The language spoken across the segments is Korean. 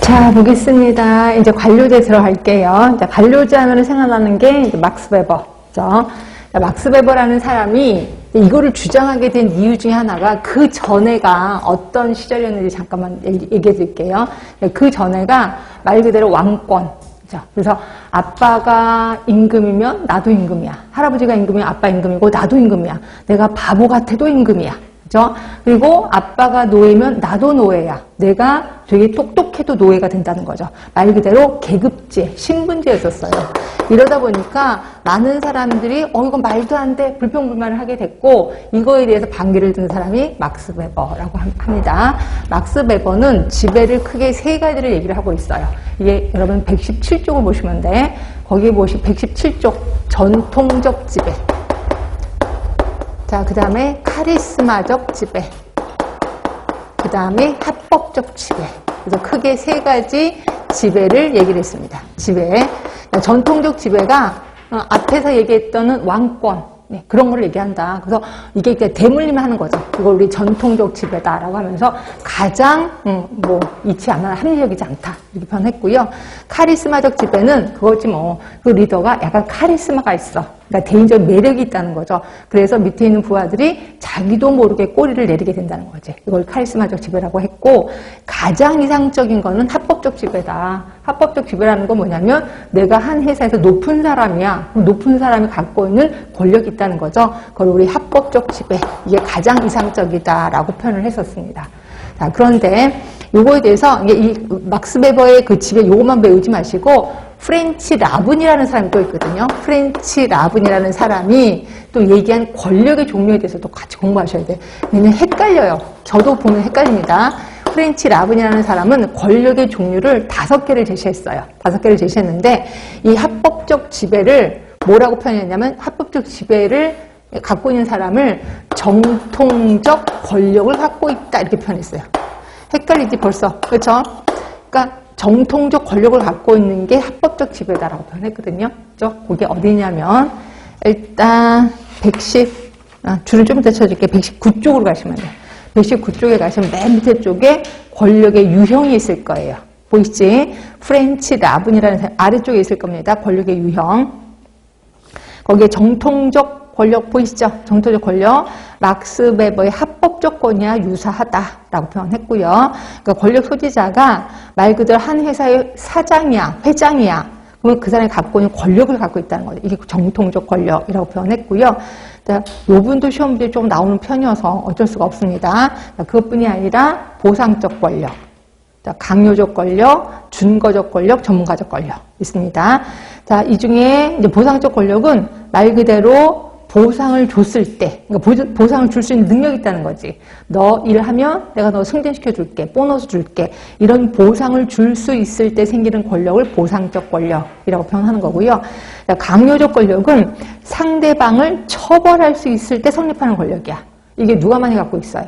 자, 보겠습니다. 이제 관료제 들어갈게요. 자, 관료제 하면 생각나는 게 이제 막스 베버죠. 막스 베버라는 사람이 이거를 주장하게 된 이유 중에 하나가 그 전에가 어떤 시절이었는지 잠깐만 얘기해 드릴게요. 그 전에가 말 그대로 왕권. 그래서 아빠가 임금이면 나도 임금이야. 할아버지가 임금이면 아빠 임금이고 나도 임금이야. 내가 바보 같아도 임금이야. 그죠? 그리고 아빠가 노예면 나도 노예야. 내가 되게 똑똑해도 노예가 된다는 거죠. 말 그대로 계급제, 신분제였었어요. 이러다 보니까 많은 사람들이 이건 말도 안 돼. 불평불만을 하게 됐고 이거에 대해서 반기를 든 사람이 막스 베버라고 합니다. 막스 베버는 지배를 크게 세 가지를 얘기를 하고 있어요. 이게 여러분 117쪽을 보시면 돼. 거기 117쪽 전통적 지배. 자, 그 다음에 카리스마적 지배. 그 다음에 합법적 지배. 그래서 크게 세 가지 지배를 얘기를 했습니다. 지배. 전통적 지배가 앞에서 얘기했던 왕권. 네, 그런 걸 얘기한다. 그래서 이게 대물림을 하는 거죠. 이걸 우리 전통적 지배다라고 하면서 가장 이치 않아 합리적이지 않다 이렇게 표현했고요. 카리스마적 지배는 그거지 그 리더가 약간 카리스마가 있어. 그러니까 개인적 매력이 있다는 거죠. 그래서 밑에 있는 부하들이 자기도 모르게 꼬리를 내리게 된다는 거지. 이걸 카리스마적 지배라고 했고 가장 이상적인 거는 합법적 지배다. 합법적 지배라는 건 뭐냐면 내가 한 회사에서 높은 사람이야. 높은 사람이 갖고 있는 권력이 있다는 거죠. 그걸 우리 합법적 지배. 이게 가장 이상적이다라고 표현을 했었습니다. 자, 그런데 요거에 대해서 이 막스 베버의 그 지배 요것만 배우지 마시고 프렌치 라븐이라는 사람이 또 있거든요. 프렌치 라븐이라는 사람이 또 얘기한 권력의 종류에 대해서도 같이 공부하셔야 돼요. 왜냐면 헷갈려요. 저도 보면 헷갈립니다. 프렌치 라븐이라는 사람은 권력의 종류를 5개를 제시했어요. 5개를 제시했는데 이 합법적 지배를 뭐라고 표현했냐면 합법적 지배를 갖고 있는 사람을 정통적 권력을 갖고 있다 이렇게 표현했어요. 헷갈리지 벌써. 그렇죠? 그러니까 정통적 권력을 갖고 있는 게 합법적 지배다라고 표현했거든요. 그죠? 그게 어디냐면 일단 줄을 좀 더 쳐줄게요. 119쪽으로 가시면 돼요. 119쪽에 가시면 맨 밑에 쪽에 권력의 유형이 있을 거예요. 보이시지? 프렌치 라븐이라는 사람 아래쪽에 있을 겁니다. 권력의 유형. 거기에 정통적 권력 보이시죠? 정통적 권력. 막스 베버의 합법적 권위와 유사하다라고 표현했고요. 그러니까 권력 소지자가 말 그대로 한 회사의 사장이야, 회장이야. 그러면 그 사람이 갖고 있는 권력을 갖고 있다는 거죠. 이게 정통적 권력이라고 표현했고요. 요 분도 시험 문제에 좀 나오는 편이어서 어쩔 수가 없습니다. 그것뿐이 아니라 보상적 권력, 강요적 권력, 준거적 권력, 전문가적 권력 있습니다. 자, 이 중에 이제 보상적 권력은 말 그대로 보상을 줬을 때, 그러니까 보상을 줄 수 있는 능력이 있다는 거지. 너 일하면 내가 너 승진시켜 줄게, 보너스 줄게. 이런 보상을 줄 수 있을 때 생기는 권력을 보상적 권력이라고 표현하는 거고요. 강요적 권력은 상대방을 처벌할 수 있을 때 성립하는 권력이야. 이게 누가 많이 갖고 있어요?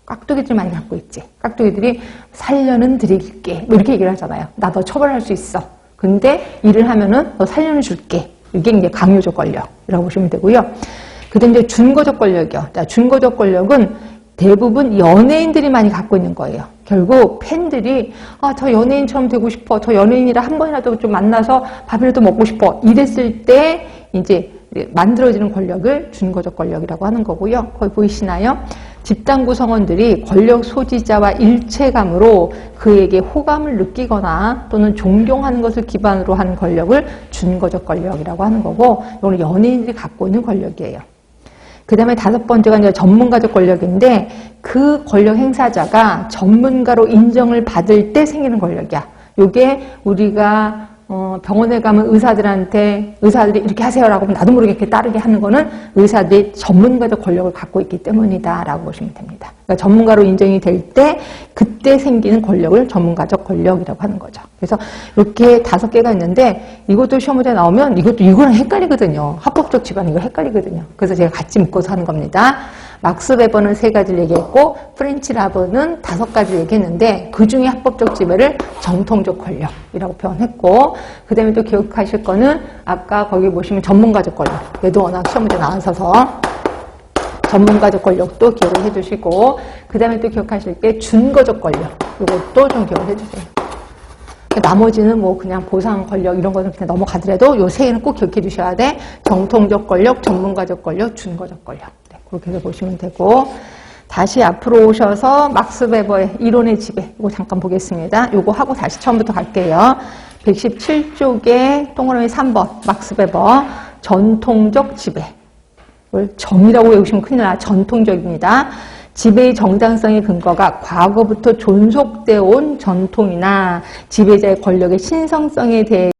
깍두기들이 많이 갖고 있지. 깍두기들이 살려는 드릴게. 뭐 이렇게 얘기를 하잖아요. 나 너 처벌할 수 있어. 근데 일을 하면은 너 살려는 줄게. 이게 이제 강요적 권력이라고 보시면 되고요. 그 다음에 이제 준거적 권력이요. 준거적 권력은 대부분 연예인들이 많이 갖고 있는 거예요. 결국 팬들이 저 연예인처럼 되고 싶어. 저 연예인이라 한 번이라도 좀 만나서 밥이라도 먹고 싶어. 이랬을 때 이제 만들어지는 권력을 준거적 권력이라고 하는 거고요. 거기 보이시나요? 집단 구성원들이 권력 소지자와 일체감으로 그에게 호감을 느끼거나 또는 존경하는 것을 기반으로 하는 권력을 준거적 권력이라고 하는 거고, 이거는 연예인들이 갖고 있는 권력이에요. 그 다음에 5번째가 이제 전문가적 권력인데, 그 권력 행사자가 전문가로 인정을 받을 때 생기는 권력이야. 요게 우리가 병원에 가면 의사들이 이렇게 하세요라고 하면 나도 모르게 이렇게 따르게 하는 거는 의사들이 전문가적 권력을 갖고 있기 때문이다라고 보시면 됩니다. 그러니까 전문가로 인정이 될 때 그때 생기는 권력을 전문가적 권력이라고 하는 거죠. 그래서 이렇게 5개가 있는데 이것도 시험 문제 나오면 이거랑 헷갈리거든요. 합법적 지배는 이거 헷갈리거든요. 그래서 제가 같이 묶어서 하는 겁니다. 막스 베버는 3가지를 얘기했고 프렌치 라븐은 5가지를 얘기했는데 그 중에 합법적 지배를 정통적 권력이라고 표현했고, 그 다음에 또 기억하실 거는 아까 거기 보시면 전문가적 권력. 얘도 워낙 시험 문제 나와서 전문가적 권력도 기억을 해주시고, 그 다음에 또 기억하실 게 준거적 권력. 이것도 좀 기억을 해주세요. 나머지는 뭐 그냥 보상 권력 이런 거는 그냥 넘어가더라도 요 세 개는 꼭 기억해 주셔야 돼. 정통적 권력, 전문가적 권력, 준거적 권력. 네, 그렇게 해서 보시면 되고. 다시 앞으로 오셔서 막스 베버의 이론의 지배. 이거 잠깐 보겠습니다. 이거 하고 다시 처음부터 갈게요. 117쪽에 동그라미 3번 막스 베버 전통적 지배. 이걸 정이라고 외우시면 큰일 나요. 전통적입니다. 지배의 정당성의 근거가 과거부터 존속되어 온 전통이나 지배자의 권력의 신성성에 대해